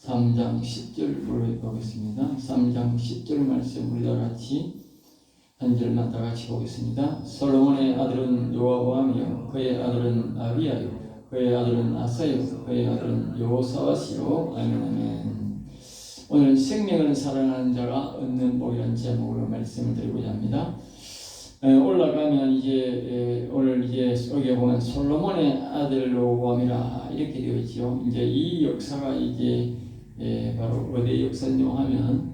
3장 10절 보겠습니다. 3장 10절 말씀 우리 다 같이 한 절만 다 같이 보겠습니다. 솔로몬의 아들은 여호보암이요 그의 아들은 아비야요 그의 아들은 아사요 그의 아들은 여호사밧이요. 아멘 아멘. 오늘은 생명을 사랑하는 자가 얻는 복이라는 제목으로 말씀을 드리고자 합니다. 올라가면 이제 오늘 이제 여기 보면 솔로몬의 아들 여호보암이라 이렇게 되어 있죠. 이제 이 역사가 이제 바로 어디의 역사냐 하면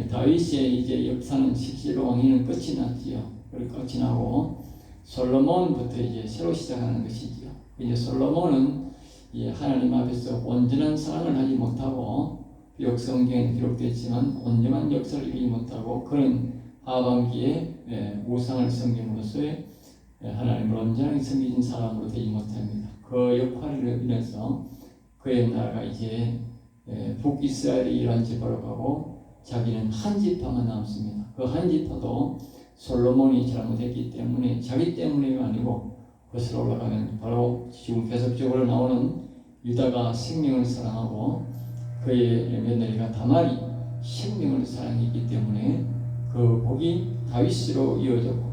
다윗의 이제 역사는 실제로 왕위는 끝이 났지요. 그리고 끝이 나고 솔로몬부터 이제 새로 시작하는 것이지요. 이제 솔로몬은 이제 하나님 앞에서 온전한 사랑을 하지 못하고 비록 성경에 기록됐지만 온전한 역사를 이루지 못하고 그런 하반기에 우상을 섬김으로써의 하나님을 온전하게 섬기는 사람으로 되지 못합니다. 그 역할을 인해서 그의 나라가 이제 북이스라엘이 이란 지파로 가고 자기는 한 지파만 남습니다. 그 한 지파도 솔로몬이 잘못했기 때문에 자기 때문이 아니고 그것으로 올라가면 바로 지금 계속적으로 나오는 유다가 생명을 사랑하고 그의 며느리가 다말이 생명을 사랑했기 때문에 그 복이 다윗으로 이어졌고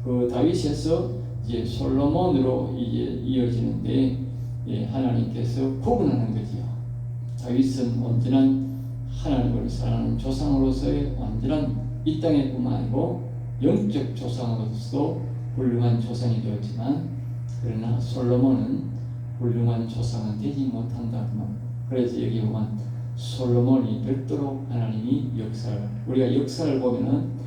그 다윗에서 이제 솔로몬으로 이제 이어지는데 하나님께서 구분하는 거지요. 다윗은 온전한 하나님을 사랑하는 조상으로서의 완전한 이 땅에뿐만 아니고 영적 조상으로서 훌륭한 조상이 되었지만 그러나 솔로몬은 훌륭한 조상은 되지 못한다. 그래서 여기 보면 솔로몬이 별도로 하나님이 역사를 우리가 역사를 보면은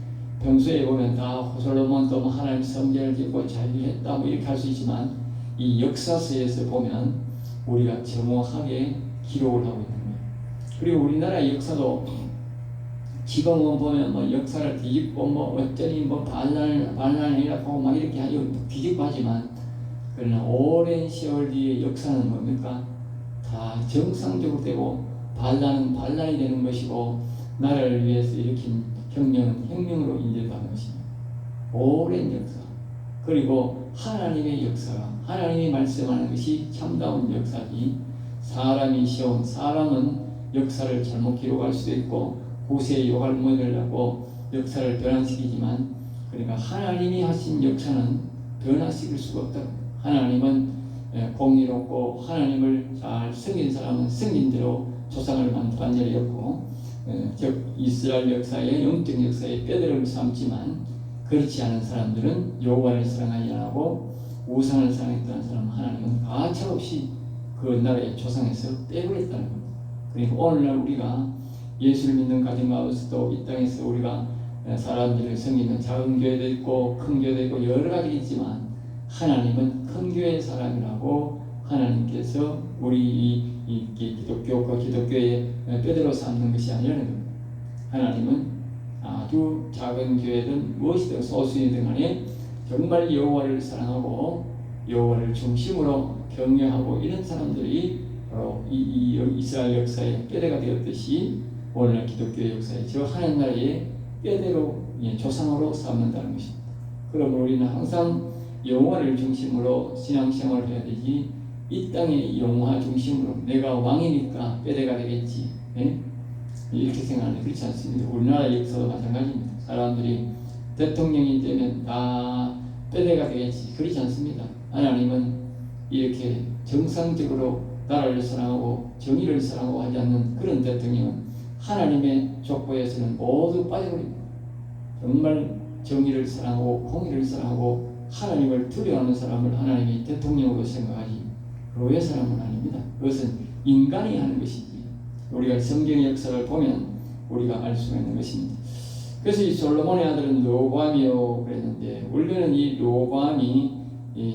평소에 보면 다 솔로몬도 하나님 성전을 짓고 자유했다 뭐 이렇게 할 수 있지만 이 역사서에서 보면 우리가 정확하게 기록을 하고 있는 거예요. 그리고 우리나라의 역사도 지금은 보면 뭐 역사를 뒤집고 뭐 어쩌니 뭐 반란이라고 막 이렇게 뒤집고 하지만 그러나 오랜 세월 뒤에 역사는 뭡니까? 다 정상적으로 되고 반란은 반란이 되는 것이고 나라를 위해서 일으킨 혁명은 혁명으로 인정받는 것입니다. 오랜 역사 그리고 하나님의 역사가 하나님이 말씀하는 것이 참다운 역사지 사람이 쉬운 사람은 역사를 잘못 기록할 수도 있고 고세의 욕을 먹으려고 역사를 변환시키지만 그러니까 하나님이 하신 역사는 변화시킬 수가 없다. 하나님은 공의롭고 하나님을 잘 섬긴 사람은 섬긴 대로 조상을 만들어간 일이었고 즉 이스라엘 역사의 영적 역사의 뼈대를 삼지만 그렇지 않은 사람들은 여호와를 사랑하지 않고 우상을 사랑했던 사람 하나님은 가차없이 그 나라의 조상에서 빼버렸다는 겁니다. 그러니까 오늘날 우리가 예수를 믿는 가정 가운데서도 이 땅에서 우리가 사람들을 섬기는 작은 교회도 있고 큰 교회도 있고 여러 가지 있지만 하나님은 큰 교회의 사람이라고 하나님께서 우리 이 기독교과 기독교의 뼈대로 삼는 것이 아니라는 겁니다. 하나님은 아주 작은 교회든 무엇이든 소수이든 간에 정말 여호와를 사랑하고 여호와를 중심으로 경외하고 이런 사람들이 바로 이 이스라엘 역사의 뼈대가 되었듯이 오늘날 기독교의 역사에 저 하나님 나라의 뼈대로 조상으로 삼는다는 것입니다. 그러므로 우리는 항상 영화를 중심으로 신앙생활을 해야 되지 이 땅의 영화 중심으로 내가 왕이니까 뼈대가 되겠지 이렇게 생각하는 그렇지 않습니다. 우리나라 역사도 마찬가지입니다. 사람들이 대통령이 되면 다 뼈대가 되겠지 그렇지 않습니다. 하나님은 이렇게 정상적으로 나라를 사랑하고 정의를 사랑하고 하지 않는 그런 대통령은 하나님의 족보에서는 모두 빠져버립니다. 정말 정의를 사랑하고 공의를 사랑하고 하나님을 두려워하는 사람을 하나님이 대통령으로 생각하지 교회 사람은 아닙니다. 그것은 인간이 하는 것이지 우리가 성경의 역사를 보면 우리가 알 수가 있는 것입니다. 그래서 이 솔로몬의 아들은 르호보암이요 그랬는데 원래는 이 르호보암이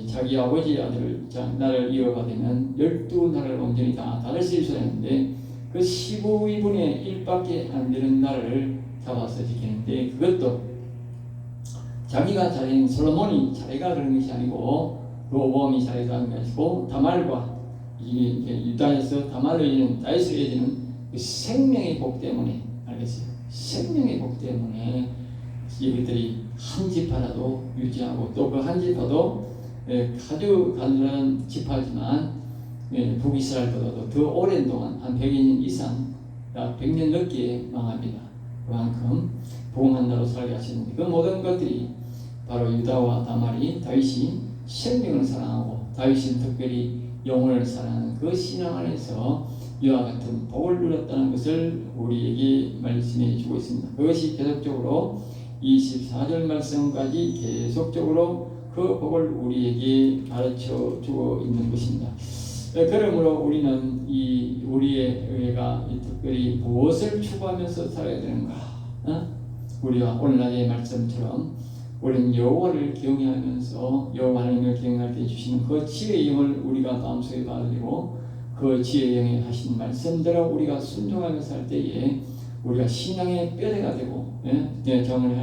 자기 아버지 아들을 나라를 이어받으면 12나라를 온전히 다 다를 수 있어야 하는데 그 15분의 1밖에 안 되는 나라를 잡아서 지키는데 그것도 자기가 잘한 솔로몬이 자기가 그런 것이 아니고 르호보암이 자기가 하는 것이 아니고 다말과 이게 유다에서 다말로 이는 다윗으로 이어지는 그 생명의 복 때문에 알겠어요. 생명의 복 때문에 이것들이 한 지파라도 유지하고 또 그 한 지파도 아주 간단한 지파지만 북이스라엘보다도 더 오랜 동안 한 100년 이상 약 100년 넘게 망합니다. 그만큼 부흥한 나로 살게 하시는데 그 모든 것들이 바로 유다와 다말이 다윗이 생명을 사랑하고 다윗은 특별히 영혼을 사랑하는 그 신앙 안에서 이와 같은 복을 누렸다는 것을 우리에게 말씀해 주고 있습니다. 그것이 계속적으로 24절 말씀까지 계속적으로 그 복을 우리에게 가르쳐 주고 있는 것입니다. 그러므로 우리는 우리의 의가 특별히 무엇을 추구하면서 살아야 되는가? 우리가 오늘날의 말씀처럼 우리는 여호와를 경외하면서 여호와 하나님을 경외할 때 주시는 그 지혜의 영을 우리가 마음속에 받으리고 그 지혜의 영이 하신 말씀대로 우리가 순종하면서 살 때에 우리가 신앙의 뼈대가 되고 정을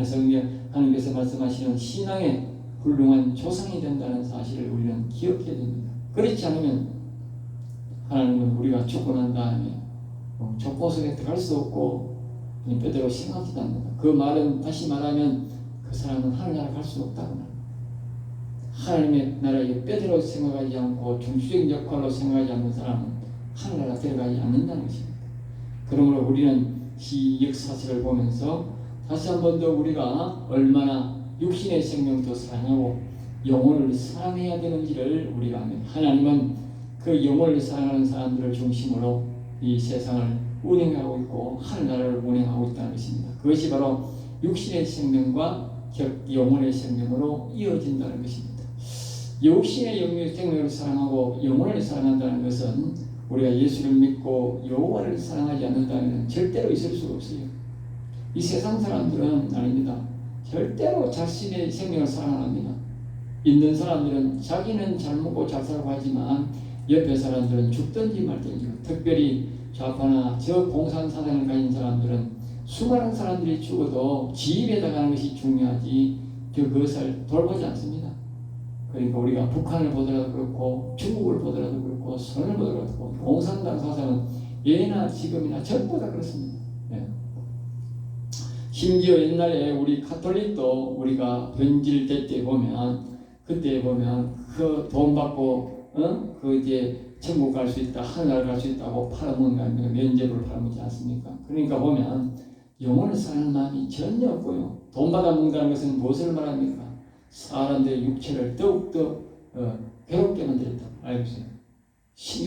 하나님께서 말씀하시는 신앙의 훌륭한 조상이 된다는 사실을 우리는 기억해야 됩니다. 그렇지 않으면 하나님은 우리가 죽고 난 다음에 족보 속에 들어갈 수 없고 뼈대로 생각지도 않는다. 그 말은 다시 말하면 그 사람은 하늘나라 갈 수 없다고 합니다. 하나님의 나라에 뼈대로 생각하지 않고 중추적인 역할로 생각하지 않는 사람은 하늘나라 들어가지 않는다는 것입니다. 그러므로 우리는 이 역사실을 보면서 다시 한 번 더 우리가 얼마나 육신의 생명도 사랑하고 영혼을 사랑해야 되는지를 우리가 아는 하나님은 그 영혼을 사랑하는 사람들을 중심으로 이 세상을 운행하고 있고 하늘나라를 운행하고 있다는 것입니다. 그것이 바로 육신의 생명과 영혼의 생명으로 이어진다는 것입니다. 육신의 생명을 사랑하고 영혼을 사랑한다는 것은 우리가 예수를 믿고 여호와를 사랑하지 않는다면 절대로 있을 수가 없어요. 이 세상 사람들은 아닙니다. 절대로 자신의 생명을 사랑 안 합니다. 있는 사람들은 자기는 잘 먹고 잘 살고 하지만 옆에 사람들은 죽든지 말든지, 특별히 좌파나 저 공산 사상을 가진 사람들은 수많은 사람들이 죽어도 지 입에 나가는 것이 중요하지 그것을 돌보지 않습니다. 그러니까 우리가 북한을 보더라도 그렇고 중국을 보더라도 그렇고 선을 보더라도 그렇고 공산당 사상은 예나 지금이나 전부 다 그렇습니다. 심지어 옛날에 우리 카톨릭도 우리가 변질될 때 보면 그때 보면 그 돈 받고 그 이제 천국 갈 수 있다, 하늘 갈 수 있다고 팔아먹는 면제부를 팔아먹지 않습니까? 그러니까 보면 영혼을 사랑하는 마음이 전혀 없고요. 돈 받아 먹는다는 것은 무엇을 말합니까? 사람들의 육체를 더욱더 괴롭게 만들었다. 알고 있어요.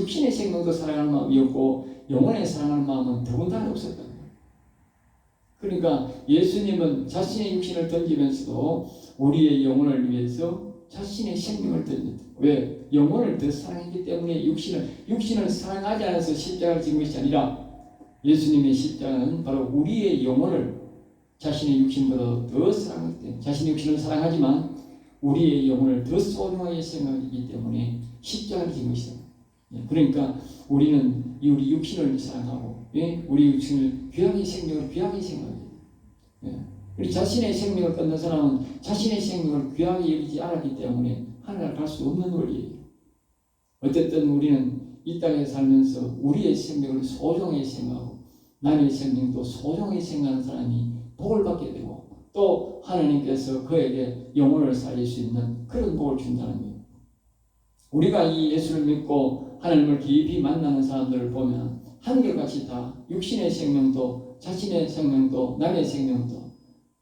육신의 생명도 사랑하는 마음이 없고 영혼의 사랑하는 마음은 더군다나 없었다. 그러니까 예수님은 자신의 육신을 던지면서도 우리의 영혼을 위해서 자신의 생명을 던졌다. 왜? 영혼을 더 사랑했기 때문에 육신을 사랑하지 않아서 십자가를 지은 것이 아니라 예수님의 십자가는 바로 우리의 영혼을 자신의 육신보다 더 사랑하기 때문에 자신의 육신을 사랑하지만 우리의 영혼을 더 소중하게 생각하기 때문에 십자가를 지은 것이다. 그러니까 우리는 우리 육신을 사랑하고 우리 육신을 귀하게 생명을 귀하게 생각해요. 우리 자신의 생명을 끊는 사람은 자신의 생명을 귀하게 여기지 않았기 때문에 하늘을 갈 수 없는 원리예요. 어쨌든 우리는 이 땅에 살면서 우리의 생명을 소중하게 생각하고 남의 생명도 소중하게 생각하는 사람이 복을 받게 되고 또 하나님께서 그에게 영혼을 살릴 수 있는 그런 복을 준다는 거예요. 우리가 이 예수를 믿고 하나님을 깊이 만나는 사람들을 보면 한결같이 다 육신의 생명도 자신의 생명도 남의 생명도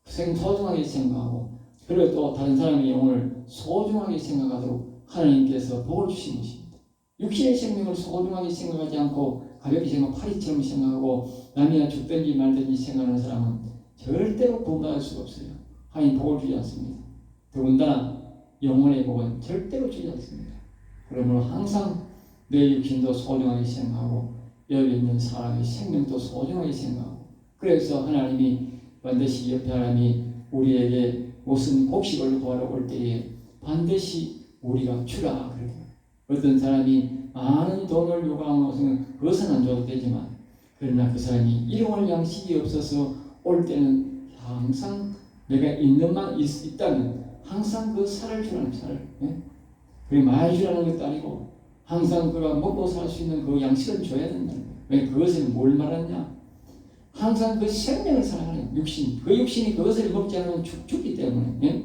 소중하게 생각하고 그리고 또 다른 사람의 영혼을 소중하게 생각하도록 하나님께서 복을 주신 것입니다. 육신의 생명을 소중하게 생각하지 않고 가볍게 생각, 파리처럼 생각하고 남이나 죽든지 말든지 생각하는 사람은 절대로 구원받을 수가 없어요. 하나님 복을 주지 않습니다. 더군다나 영혼의 복은 절대로 주지 않습니다. 그러므로 항상 내 육신도 소중하게 생각하고 여기 있는 사람의 생명도 소중하게 생각하고 그래서 하나님이 반드시 옆에 하나님이 우리에게 무슨 곡식을 구하러 올 때에 반드시 우리가 주라 그래요. 어떤 사람이 많은 돈을 요구하는 것은 그것은 안 줘도 되지만 그러나 그 사람이 일용할 양식이 없어서 올 때는 항상 내가 있는 만 있다면 항상 그 살을 주라는 살을 그게 많이 주라는 것도 아니고 항상 그가 먹고 살 수 있는 그 양식을 줘야 된다는 거예요. 왜 그것은 뭘 말하냐? 항상 그 생명을 사랑하는 육신, 그 육신이 그것을 먹지 않으면 죽기 때문에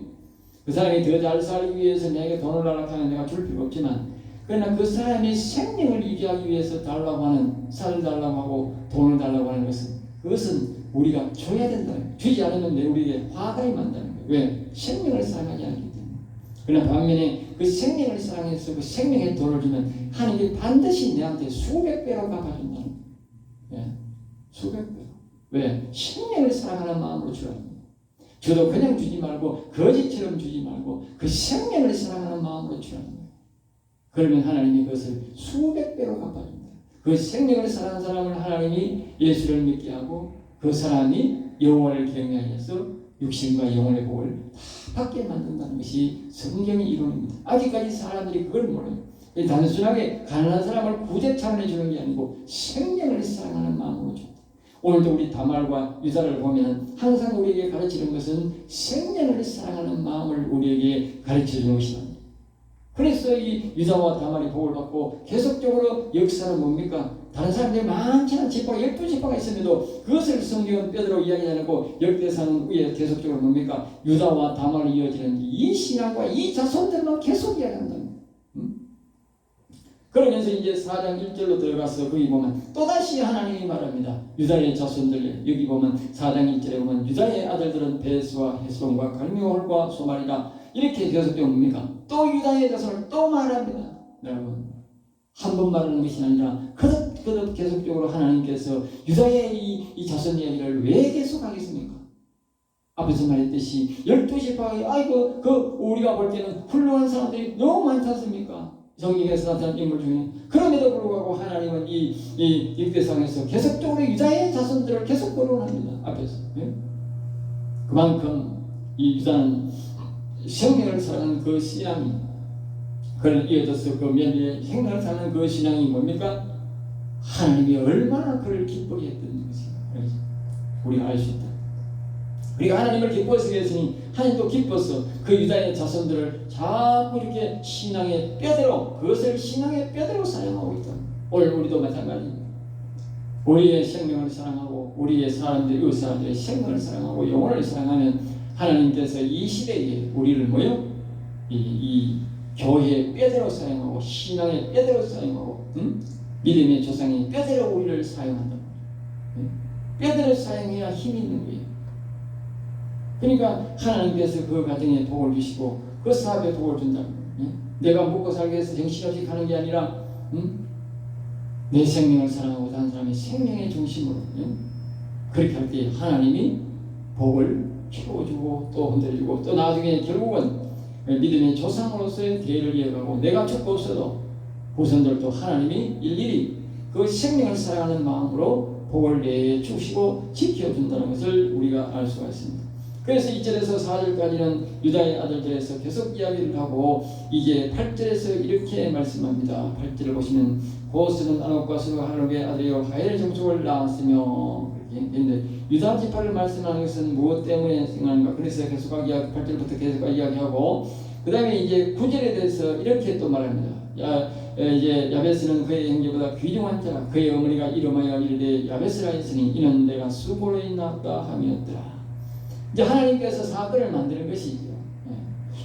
그 사람이 더 잘 살기 위해서 내게 돈을 날락하면 내가 줄 필요 없지만 그러나 그 사람이 생명을 유지하기 위해서 달라고 하는, 쌀을 달라고 하고 돈을 달라고 하는 것은, 그것은 우리가 줘야 된다는 거예요. 주지 않으면 우리에게 화가 임한다는 거예요. 왜? 생명을 사랑하지 않기 때문에. 그러나 반면에 그 생명을 사랑해서 그 생명의 돈을 주면 하나님이 반드시 내한테 수백 배로 갚아준다는 거예요. 예? 수백 배로. 왜? 생명을 사랑하는 마음으로 주라는 거예요. 저도 그냥 주지 말고 거지처럼 주지 말고 그 생명을 사랑하는 마음으로 주라는 거예요. 그러면 하나님이 그것을 수백 배로 갚아줍니다. 그 생명을 사랑하는 사람을 하나님이 예수를 믿게 하고 그 사람이 여호와를 경외하여서 육신과 영혼의 복을 다 받게 만든다는 것이 성경의 이론입니다. 아직까지 사람들이 그걸 몰라요. 단순하게 가난한 사람을 구제 차원에 주는 게 아니고 생명을 사랑하는 마음으로 줍니다. 오늘도 우리 다말과 유다를 보면 항상 우리에게 가르치는 것은 생명을 사랑하는 마음을 우리에게 가르쳐주는 것입니다. 그래서 이 유다와 다말이 복을 받고 계속적으로 역사는 뭡니까? 다른 사람들이 많지는 지파가 12지파가 있음에도 그것을 성경은 뼈대로 이야기하지 않고 역대상 위에 계속적으로 뭡니까? 유다와 다말이 이어지는 이 신앙과 이 자손들만 계속 이야기한다. 그러면서 이제 4장 1절로 들어가서 거기 보면 또다시 하나님이 말합니다. 유다의 자손들, 여기 보면 4장 1절에 보면 유다의 아들들은 베스와 헤스론과 갈미홀과 소말이다. 이렇게 계속적으로 뭡니까? 또 유다의 자손을 또 말합니다. 여러분, 한 번 말하는 것이 아니라 거듭 계속적으로 하나님께서 유다의 이 자손 이야기를 왜 계속하겠습니까? 앞에서 말했듯이 12지파가 아이고 우리가 볼 때는 훌륭한 사람들이 너무 많지 않습니까? 성경에서 나타난 인물 중에. 그럼에도 불구하고 하나님은 이 역대상에서 계속적으로 유다의 자손들을 계속 거론합니다. 앞에서. 예? 그만큼 이 유다는 생명을 사랑하는 그 신앙이, 그를 이어져서 그 면에 생명을 사랑하는 그 신앙이 뭡니까? 하나님이 얼마나 그를 기쁘게 했던 것인가. 우리가 알 수 있다. 우리가 하나님을 기뻐하시게 했으니 하나님도 기뻐서 그 유다의 자손들을 자꾸 이렇게 신앙의 뼈대로, 그것을 신앙의 뼈대로 사용하고 있다. 오늘 우리도 마찬가지입니다. 우리의 생명을 사랑하고 우리의 사람들의 생명을 사랑하고 영혼을 사랑하면 하나님께서 이 시대에 우리를 뭐요? 이 교회의 뼈대로 사용하고 신앙의 뼈대로 사용하고 믿음의 조상의 뼈대로 우리를 사용한다. 뼈대로 사용해야 힘이 있는 거예요. 그러니까 하나님께서 그 가정에 복을 주시고 그 사업에 복을 준다. 내가 먹고 살기 위해서 정신없이 가는 게 아니라 내 생명을 사랑하고 다른 사람의 생명의 중심으로 그렇게 할 때 하나님이 복을 키워주고 또 흔들어주고 또 나중에 결국은 믿음의 조상으로서의 대를 이어가고 내가 죽고 없어도 후손들도 하나님이 일일이 그 생명을 사랑하는 마음으로 복을 내주시고 지켜준다는 것을 우리가 알 수가 있습니다. 그래서 2절에서 4절까지는 유다의 아들들에서 계속 이야기를 하고 이제 8절에서 이렇게 말씀합니다. 8절을 보시면 고스는 아녹과 스루가 할록의 아들이요 하엘 종족을 낳았으며 그렇게 했는데 유다 지파를 말씀하는 것은 무엇 때문에 생각하는가? 그래서 계속하게 8절부터 계속 이야기하고 그 다음에 이제 9절에 대해서 이렇게 또 말합니다. 이제 야베스는 그의 형제보다 귀중한 자라 그의 어머니가 이름하여 이르되 야베스라 했으니 이는 내가 수고로 낳았다 함이었더라. 이제 하나님께서 사건을 만드는 것이죠.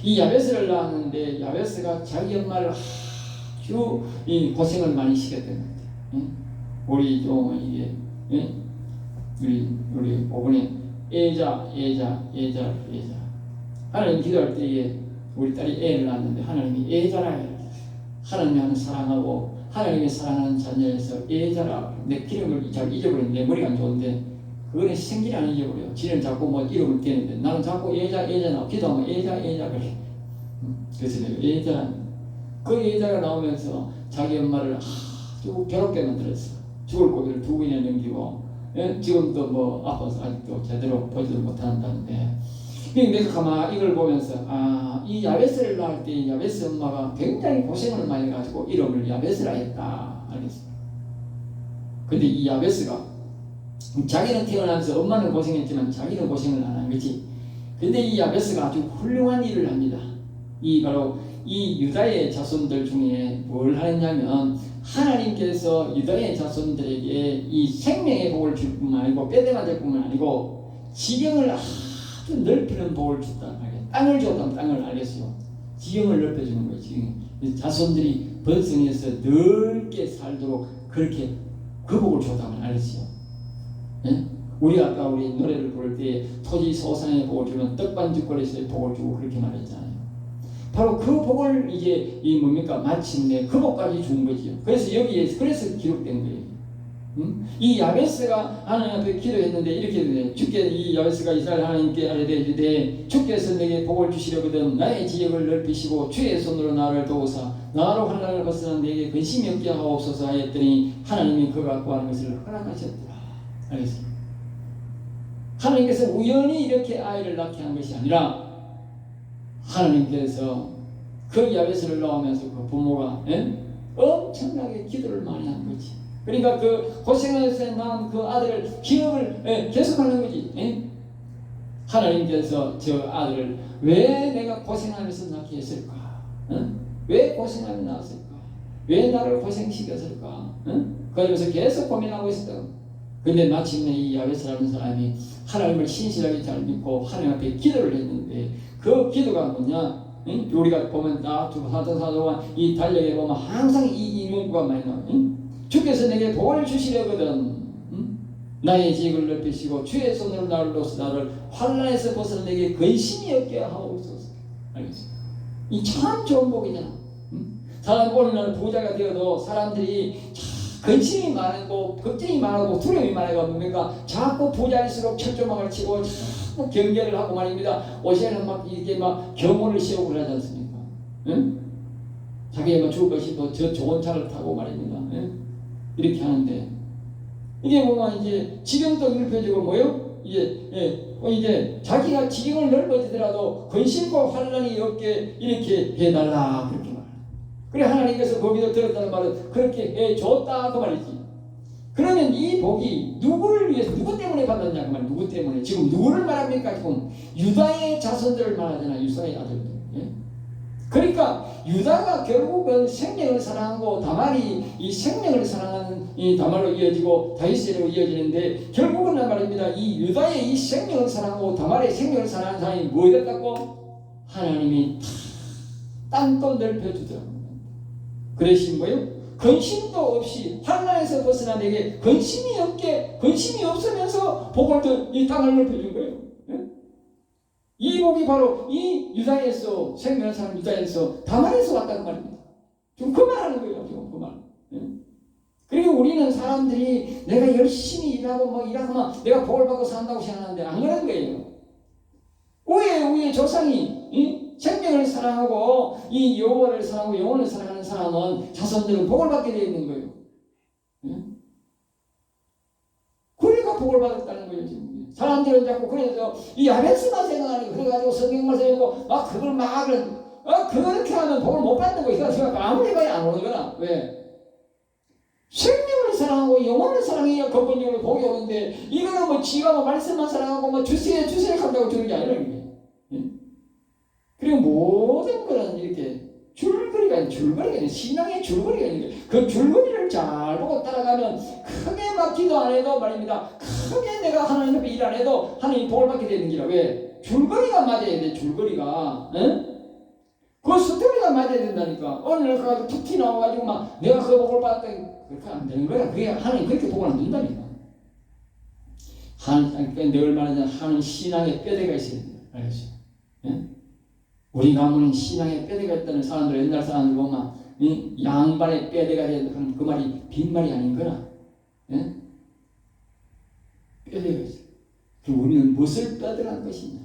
이 야베스를 낳았는데 야베스가 자기 엄마를 아주 고생을 많이 시켰던 것 같아요. 우리 좀 이게 우리 5번에 애자 하나님 기도할 때에 우리 딸이 애를 낳았는데 하나님이 애자라 해요. 하나님을 사랑하고 하나님의 사랑하는 자녀에서 애자라 내 기름을 잘 잊어버리는 내 머리가 안 좋은데 그거는 생기를 안 잊어버려요. 지는 자꾸 뭐 이름을 떼는데 나는 자꾸 애자 나오고 기도하면 애자 그래. 그래서 내가 애자 그 애자가 나오면서 자기 엄마를 아주 괴롭게 만들었어. 죽을 고비를 2번이나 넘기고 지금도 뭐 아파서 아직도 제대로 보지도 못한다는데 내가 가만히 이걸 보면서 이 야베스를 낳을 때 야베스 엄마가 굉장히 고생을 많이 해가지고 이름을 야베스라 했다 알겠습니다. 근데 이 야베스가 자기는 태어나면서 엄마는 고생했지만 자기는 고생을 안 한 거지. 근데 이 야베스가 아주 훌륭한 일을 합니다. 바로 이 유다의 자손들 중에 뭘 하느냐면 하나님께서 유다의 자손들에게 이 생명의 복을 줄 뿐만 아니고 뼈대 맞을 뿐만 아니고 지경을 아주 넓히는 복을 줬다. 땅을 줬다면 땅을 알겠어요. 지경을 넓혀주는 거예요. 지경. 자손들이 번성해서 넓게 살도록 그렇게 그 복을 줬다는 알겠어요. 예? 우리 아까 우리 노래를 부를 때 토지 소산의 복을 주면 떡반죽거리에서의 복을 주고 그렇게 말했잖아요. 바로 그 복을 이제 이 뭡니까 마침내 그 복까지 준 거지요. 그래서 여기에 그래서 기록된 거예요. 이 야베스가 하나님 앞에 기도했는데 이렇게 되네. 주께 이 야베스가 이스라엘 하나님께 아뢰되 이르되 주께서 내게 복을 주시려거든 나의 지역을 넓히시고 주의 손으로 나를 도우사 나로 환난을 벗어나 내게 근심이 없게 하옵소서 하였더니 하나님이 그가 구하는 것을 허락하셨더라. 알겠습니다. 하나님께서 우연히 이렇게 아이를 낳게 한 것이 아니라 하나님께서 그 야베스를 낳으면서 그 부모가 엄청나게 기도를 많이 한 거지. 그러니까 그 고생해서 낳은 그 아들을 기억을 계속하는 거지. 하나님께서 저 아들을 왜 내가 고생하면서 낳게 했을까? 왜 고생하며 낳았을까? 왜 나를 고생시켰을까? 그러면서 계속 고민하고 있었다. 근데 마침내 이 야베스라는 사람이 하나님을 신실하게 잘 믿고 하나님 앞에 기도를 했는데 그 기도가 뭐냐? 우리가 보면 사도관 이 달력에 보면 항상 이 문구가 많이 나와요. 주께서 내게 복을 주시려거든 나의 지역을 넓히시고 주의 손으로 나를 놓으사 나를 환난에서 벗어나 내게 근심이 없게 하옵소서. 알겠습니다. 이 참 좋은 복이잖아. 사람 오늘날 부자가 되어도 사람들이 근심이 많고 걱정이 많고 두려움이 많아가 뭡니까? 자꾸 부자일수록 철조망을 치고 자꾸 경계를 하고 말입니다. 옷에는 막 이게 막 경호를 세우고 그러지 않습니까? 자기가 죽을 것이 또 저 좋은 차를 타고 말입니다. 이렇게 하는데 이게 보면 이제 지경도 넓혀지고 뭐요? 이제 자기가 지경을 넓어지더라도 근심과 환난이 없게 이렇게 해달라 그렇게 말. 그래 하나님께서 거기서 들었다는 말은 그렇게 해줬다 그 말이지. 그러면 이 복이 누구를 위해서 누구 때문에 받았냐 그 말. 누구 때문에 지금 누구를 말합니까? 지금 유다의 자손들을 말하잖아. 유다의 아들들. 그러니까 유다가 결국은 생명을 사랑하고 다말이 이 생명을 사랑하는 이 다말로 이어지고 다윗으로 이어지는데 결국은 말입니다. 이 유다의 이 생명을 사랑하고 다말의 생명을 사랑하는 사람이 뭐 됐다고? 하나님이 땅도 넓혀주더라고요. 그러신 거예요. 근심도 없이 환난에서 벗어나 내게 근심이 없으면서 복을 이 땅을 넓혀준 거예요. 이 복이 바로 이 유다에서 생명을 사는 유다에서 다말에서 왔다는 말입니다. 지금 그 말하는 거예요. 지금 그 말. 그리고 우리는 사람들이 내가 열심히 일하고 뭐 일하면 내가 복을 받고 산다고 생각하는데 안 그런 거예요. 우리의 조상이 생명을 사랑하고 이 여호와를 사랑하고 영혼을 사랑하는 사람은 자손들은 복을 받게 되어 있는 거예요. 그러니까 복을 받았다는 거예요. 지금. 사람들은 자꾸 그래서 이 야베스만 생각하니까 그래가지고 성경만 생각하고 막 그걸 막 그렇게 하면 복을 못 받는 거예요. 그러니까 아무리 봐야 안 오는 거나. 왜? 생명을 사랑하고 영혼을 사랑해야 근본적으로 복이 오는데 이거는 뭐 지가 뭐 말씀만 사랑하고 뭐 주세요 한다고 주는 게 아니라는 거예요. 그리고 모든 거는 이렇게 줄거리가 아니라 신앙의 줄거리가 있는 거예요. 그 줄거리를 잘 보고 따라가면 크게 막 기도 안 해도 말입니다. 크게 내가 하나님 앞에 일 안 해도 하나님 복을 받게 되는 기라. 왜? 줄거리가 맞아야 돼. 줄거리가. 그 스토리가 맞아야 된다니까. 어느 날 가서 툭 튀어나와가지고 막 내가 그 복을 받았다. 그렇게 안 되는 거야. 그게 하나님 그렇게 복을 안 준다니까. 늘 말하자면 하나님 신앙의 뼈대가 있어야 된다. 알겠어요? 우리 가문은 신앙의 뼈대가 있다는 사람들 옛날 사람들 보면 양반의 뼈대가 된다는 그 말이 빈말이 아닌 거나 뼈대가 있어. 그럼 우리는 무엇을 뼈대란 것이냐?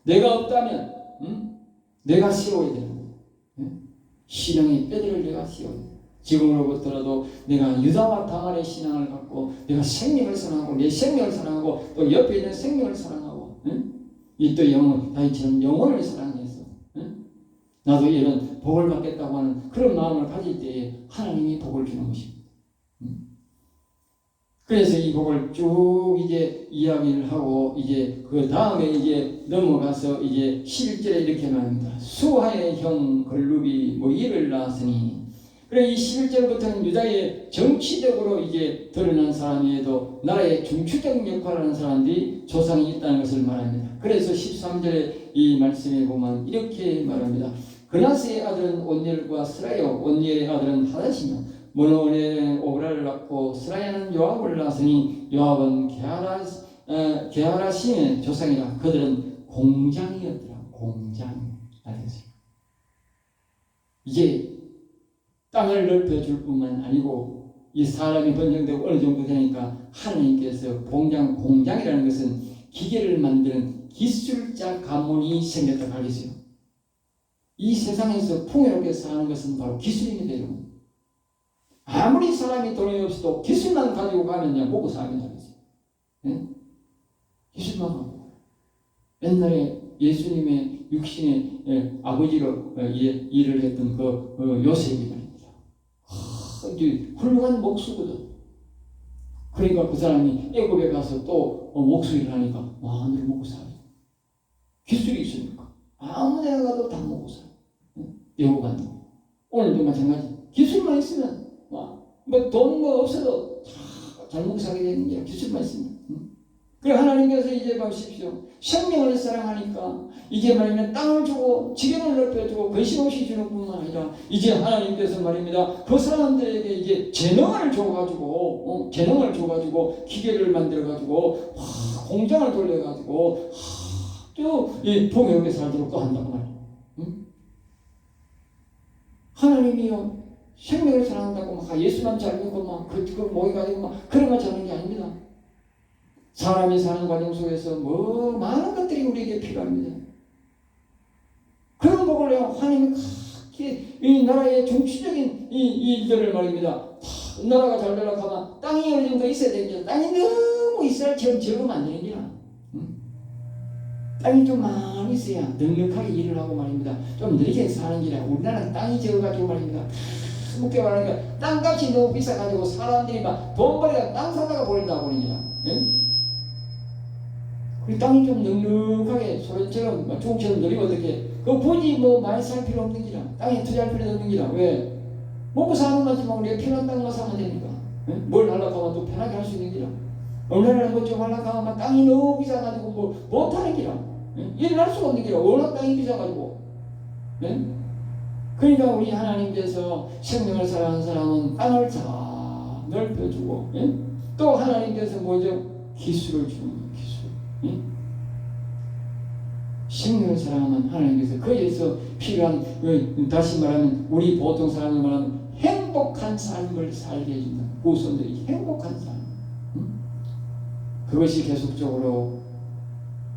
내가 없다면 내가 세워야 되는 거예요. 신앙의 뼈대를 내가 세워야 돼요. 지금으로부터라도 내가 유다와 다말의 신앙을 갖고 내가 생명을 사랑하고 내 생명을 사랑하고 또 옆에 있는 생명을 사랑하고 이 또 영혼 다윗처럼 영혼을 사랑해서 나도 이런 복을 받겠다고 하는 그런 마음을 가질 때에 하나님이 복을 주는 것입니다. 그래서 이 복을 쭉 이제 이야기를 하고 이제 그 다음에 이제 넘어가서 이제 11절에 이렇게 말합니다. 수하의 형 걸룹이 뭐 이를 낳았으니 그래 이 11절부터는 유다의 정치적으로 이제 드러난 사람에도 나라의 중추적 역할을 하는 사람들이 조상이 있다는 것을 말합니다. 그래서 13절에 이 말씀에 보면 이렇게 말합니다. 그나스의 아들은 온니엘과 스라야요 온니엘의 아들은 하닷이며 모노엘은 오그라를 낳고 스라야는 요압을 낳았으니 요압은 게하라심의 조상이라. 그들은 공장이었더라. 공장. 알겠어요? 이제 땅을 넓혀줄 뿐만 아니고 이 사람이 번성되고 어느 정도 되니까 하나님께서 공장이라는 것은 기계를 만드는 기술자 가문이 생겼다고 하겠어요. 이 세상에서 풍요롭게 사는 것은 바로 기술입니다, 여러분. 아무리 사람이 돈이 없어도 기술만 가지고 가면 그냥 먹고 사는 거죠. 네? 기술만 가지고. 옛날에 예수님의 육신의 아버지로 일을 했던 그 요셉이 말입니다. 훌륭한 목수거든. 그러니까 그 사람이 애굽에 가서 또 목수일을 하니까 마늘 먹고 살아요. 기술이 있으니까 아무 데 가도 다 먹고 살아요. 애국 안 되고. 오늘도 마찬가지. 기술만 있으면 돈 없어도 잘 먹고 살게 되는 게 기술만 있으면. 그래 하나님께서 이제 보십시오. 생명을 사랑하니까 이제 말이면 땅을 주고 지경을 넓혀주고 근심 없이 주는 뿐만 아니라 이제 하나님께서 말입니다. 그 사람들에게 이제 재능을 줘가지고 기계를 만들어가지고 공장을 돌려가지고 또 풍요롭게 살도록 또 한다고 말이에요. 하나님이요 생명을 사랑한다고 막 예수만 잘 믿고 막 그걸 모여가지고 막 그런 거 잘하는 게 아닙니다. 사람이 사는 과정 속에서 많은 것들이 우리에게 필요합니다. 그런 복을 하나님이 이 나라의 정치적인 이 일들을 말입니다. 나라가 잘 되려고 하면 땅이 어느 정도 있어야 됩니다. 땅이 너무 이스라엘처럼 적으면 안 되는 거야. 땅이 좀 많이 있어야 넉넉하게 일을 하고 말입니다. 좀 느리게 사는 기라. 우리나라는 땅이 적어가지고 말입니다. 묵게 말하니까 땅값이 너무 비싸가지고 사람들이 막 돈 벌이가 땅 사다가 버린다고 그러니까. 그 땅이 좀 넉넉하게 소련처럼 중국처럼 느리고 어떻게 그 본이 많이 살 필요 없는 기라. 땅에 투자할 필요 없는 기라. 왜? 먹고 사는 거지만 우리가 편한 땅만 사면 되니까. 뭘 하려고 하면 또 편하게 할 수 있는 기라. 어느 나라는 뭐 좀 하려고 하면 땅이 너무 비싸가지고 못하는 기라. 일을 할 수가 없는 기라. 워낙 땅이 비싸가지고. 그러니까 우리 하나님께서 생명을 사랑하는 사람은 땅을 잘 넓혀주고 또 하나님께서 뭐죠? 기술을 주는 거예요. 기술. 생명을 사랑하면 하나님께서 거기에서 필요한 다시 말하면 우리 보통 사람을 말하면 행복한 삶을 살게 해준다. 후손들이 행복한 삶. 그것이 계속적으로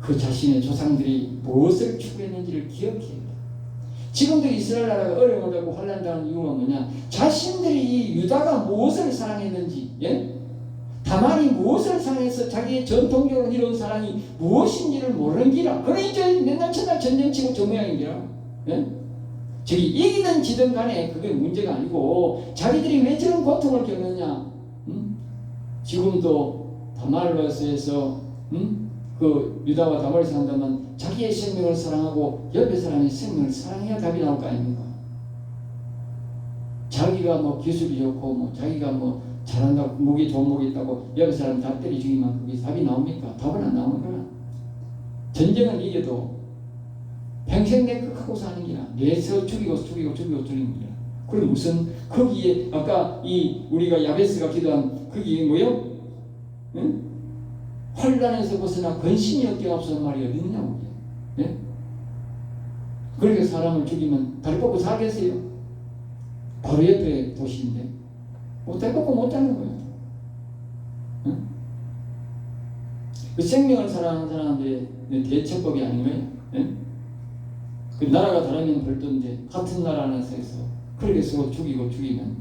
그 자신의 조상들이 무엇을 추구했는지를 기억해야 돼. 지금도 이스라엘 나라가 어려워하고 환난당하는 이유가 뭐냐? 자신들이 이 유다가 무엇을 사랑했는지, 다만이 무엇을 사랑해서 자기의 전통적으로 이룬 사랑이 무엇인지를 모르는 기라. 그래 이제 맨날 첫날 전쟁치고 저 모양이기라. 저기 이기든 지든 간에 그게 문제가 아니고 자기들이 왜 저런 고통을 겪느냐? 지금도 다말로스에서 그 유다와 다말에서 한다면 자기의 생명을 사랑하고 옆에 사람의 생명을 사랑해야 답이 나올 거 아닙니까? 자기가 기술이 좋고 자기가 잘한다고 무기 좋은 무기 있다고 옆에 사람 다 때려 죽이면 그게 답이 나옵니까? 답은 안 나오는 거야. 전쟁은 이겨도 평생 내 극하고 사는 게야. 내서 죽이고 죽이는 거야. 그럼 무슨 거기에 아까 우리가 야베스가 기도한 거기 뭐요? 환란에서 벗어나 근심이 얻게 없어서 말이 어디 있냐고. 그렇게 사람을 죽이면 다리 뻗고 살겠어요? 바로 옆에 도시인데 다리 뻗고 못 자는 거예요. 그 생명을 사랑하는 사람들의 대처법이 아니에요. 그 나라가 다르면 별도인데 같은 나라 안에서 그렇게 서로 죽이면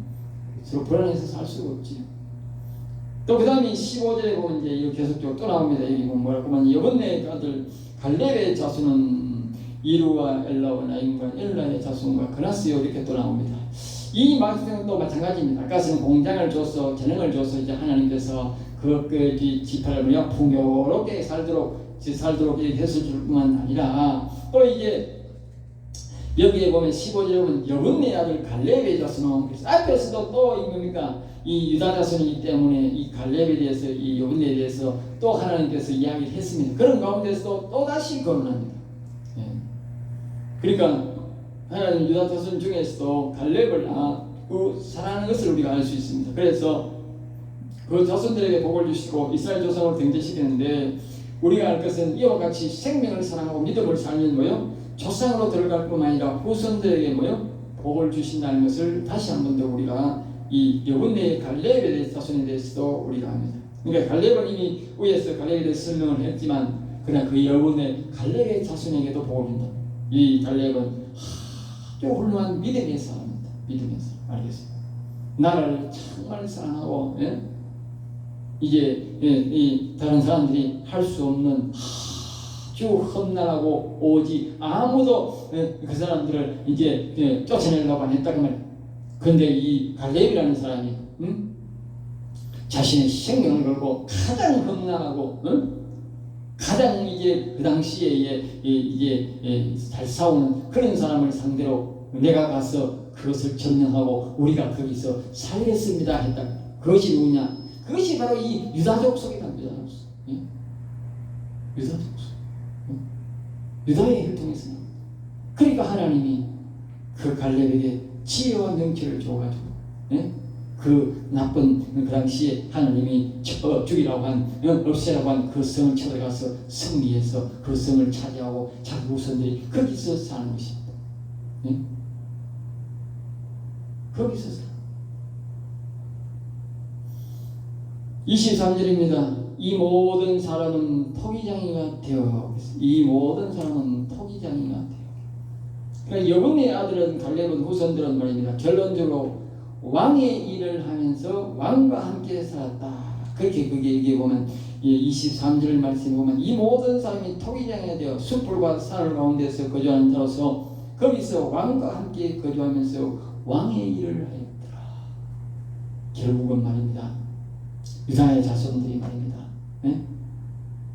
서로 불안해서 살 수가 없지. 또 그 다음에 15절에 보면 이제 계속적으로 또 나옵니다. 여기 보면 뭐라고 하면 여분네 아들 갈렙의 자손은 이루와 엘라와 나인과 엘라의 자손과 그나스요 이렇게 또 나옵니다. 이 말씀은 또 마찬가지입니다. 아까는 공장을 줘서 재능을 줘서 이제 하나님께서 그 지파를 풍요롭게 살도록 했을 뿐만 아니라 또 이제 여기에 보면 15절에 보면 여분네 아들 갈렙의 자손은 그래서 앞에서도 또 뭡니까? 이 유다 자손이기 때문에 이 갈렙에 대해서 이 여분네에 대해서 또 하나님께서 이야기를 했습니다. 그런 가운데서도 또 다시 거론합니다. 그러니까 하나님 유다 자손 중에서도 갈렙을 사랑하는 것을 우리가 알 수 있습니다. 그래서 그 자손들에게 복을 주시고 이스라엘 조상을 등재시키는데 우리가 알 것은 이와 같이 생명을 사랑하고 믿음을 살면 뭐요? 조상으로 들어갈 뿐만 아니라 후손들에게 뭐요? 복을 주신다는 것을 다시 한 번 더 우리가 이 여분의 갈렙에 대해서 자손에 대해서도 우리가 압니다. 그러니까 갈렙은 이미 위에서 갈렙에 대해서 설명을 했지만 그러나 그 여분의 갈렙의 자손에게도 복을 준다. 이 갈렙은 아주 훌륭한 믿음의 사람입니다. 믿음의 사람. 알겠습니다. 나라를 정말 사랑하고 이제 이 다른 사람들이 할 수 없는 아주 험난하고 오직 아무도 그 사람들을 이제 쫓아내려고 안 했다 그 말이에요. 그런데 이 갈렙이라는 사람이 자신의 생명을 걸고 가장 험난하고 가장 이제 그 당시에 이제 잘 싸우는 그런 사람을 상대로 내가 가서 그것을 점령하고 우리가 거기서 살겠습니다 했다. 그것이 누구냐? 그것이 바로 이 유다족 속이다. 유다족 속. 유다족 속. 유다의 혈통에서 나옵니다. 그러니까 하나님이 그 갈렙에게 지혜와 명철을 줘가지고 그 나쁜 그 당시에 하나님이 죽이라고 한 없애라고 한 그 성을 쳐들어가서 승리해서 그 성을 차지하고 자기 후손들이 거기서 사는 것입니다. 거기서 살아. 23절입니다. 이 모든 사람은 토기장이가 되어 이 모든 사람은 토기장이가 되어. 그러니까 여분의 아들은 갈렙은 후손들은 말입니다. 결론적으로 왕의 일을 하면서 왕과 함께 살았다. 그렇게 거기에 보면 23절 말씀에 보면 이 모든 사람이 토기장이 되어 숲불과 산을 가운데서 거주하는 자로서 거기서 왕과 함께 거주하면서 왕의 일을 하였더라. 결국은 말입니다. 유다의 자손들이 말입니다.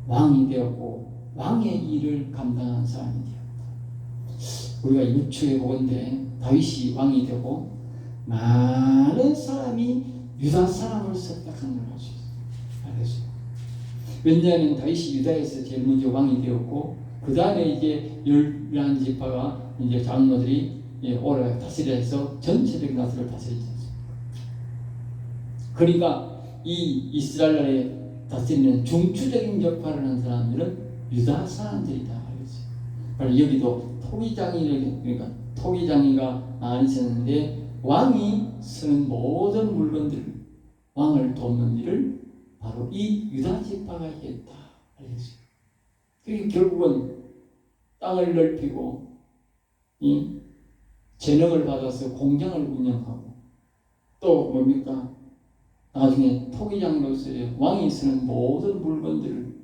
왕이 되었고 왕의 일을 감당한 사람이 되었다. 우리가 유추해 보건대 다윗이 왕이 되고 많은 사람이 유다 사람을 선택한 걸 알 수 있어요. 알겠어요. 왜냐하면 다윗이 유다에서 제일 먼저 왕이 되었고 그 다음에 이제 11지파가 이제 장로들이 오래 다스려서 전체적인 나라를 다스리지 않습니까? 그러니까 이 이스라엘 나라에 다스리는 중추적인 역할을 하는 사람들은 유다 사람들이다. 알겠어요. 바로 여기도 토기장이 그러니까 토기장이가 안 있었는데 왕이 쓰는 모든 물건들 왕을 돕는 일을 바로 이 유다 지파가 했다. 알겠어요. 그리고 결국은 땅을 넓히고 이 재능을 받아서 공장을 운영하고 또 뭡니까? 나중에 토기장으로서의 왕이 쓰는 모든 물건들을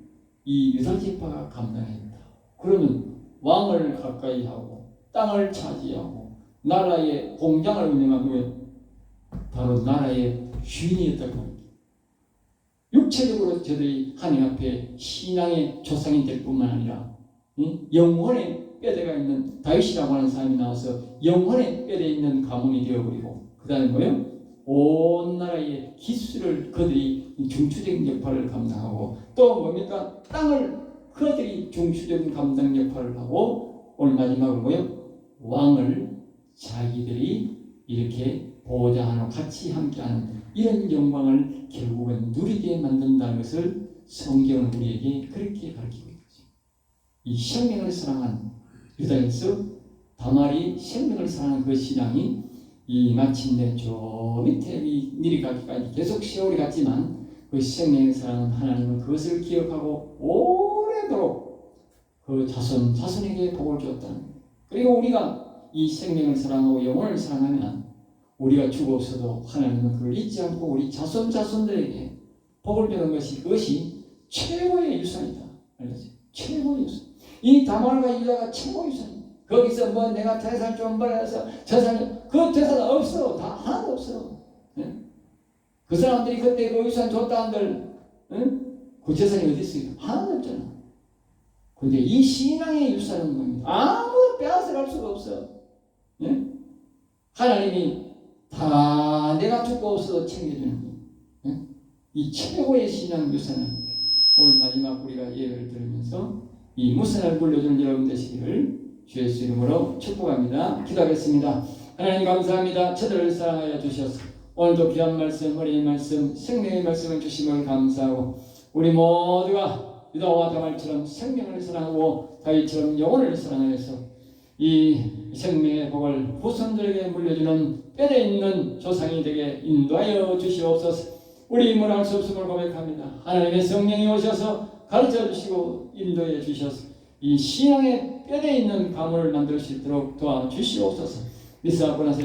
이 유다 지파가 감당했다. 그러면 왕을 가까이 하고 땅을 차지하고 나라의 공장을 운영하면 바로 나라의 주인이었다고 합니다. 육체적으로 저들이 하나님 앞에 신앙의 조상이 될 뿐만 아니라 영혼의 뼈대가 있는 다윗이라고 하는 사람이 나와서 영혼의 뼈대 있는 가문이 되어버리고 그 다음에 뭐예요? 온 나라의 기술을 그들이 중추적인 역할을 감당하고 또 뭡니까? 땅을 그들이 중추적인 감당 역할을 하고 오늘 마지막으로 뭐예요? 왕을 자기들이 이렇게 보호자하고 같이 함께하는 이런 영광을 결국은 누리게 만든다는 것을 성경은 우리에게 그렇게 가르치고 있죠. 이 생명을 사랑한 유다에서 다말이 생명을 사랑하는 그 신앙이 이 마침내 저 밑에 내려가기까지 계속 세월이 갔지만 그 생명의 사랑은 하나님은 그것을 기억하고 오래도록 그 자손에게 복을 주었다는 거예요. 그리고 우리가 이 생명을 사랑하고 영혼을 사랑하면 우리가 죽었어도 하나님은 그걸 잊지 않고 우리 자손들에게 복을 주는 것이 그것이 최고의 유산이다. 알겠어요? 최고의 유산. 이 다말과 유다가 최고의 유산이다. 거기서 뭐 내가 재산 좀 벌어서 재산 그 재산 없어. 다 하나도 없어. 그 사람들이 그때 그 유산 줬다 한들 그 재산이 어디 있어요? 하나도 없잖아. 근데 이 신앙의 유산은 뭡니까? 아무도 빼앗아갈 수가 없어. 하나님이 다 내가 죽고 없어도 챙겨주는 거예요. 이 최고의 신앙 유산을 오늘 마지막 우리가 예배를 들으면서 이 무산을 불러주는 여러분 되시기를 주 예수 이름으로 축복합니다. 기도하겠습니다. 하나님 감사합니다. 저들을 사랑하여 주셔서 오늘도 귀한 말씀, 어린 말씀, 생명의 말씀을 주심을 감사하고 우리 모두가 유다와 다말처럼 생명을 사랑하고 다윗처럼 영혼을 사랑하여서 이 생명의 복을 후손들에게 물려주는 뼈대 있는 조상이 되게 인도하여 주시옵소서. 우리 힘을 할 수 없음을 고백합니다. 하나님의 성령이 오셔서 가르쳐 주시고 인도해 주셔서 이 신앙의 뼈대 있는 가문을 만들 수 있도록 도와주시옵소서. 미사아브나세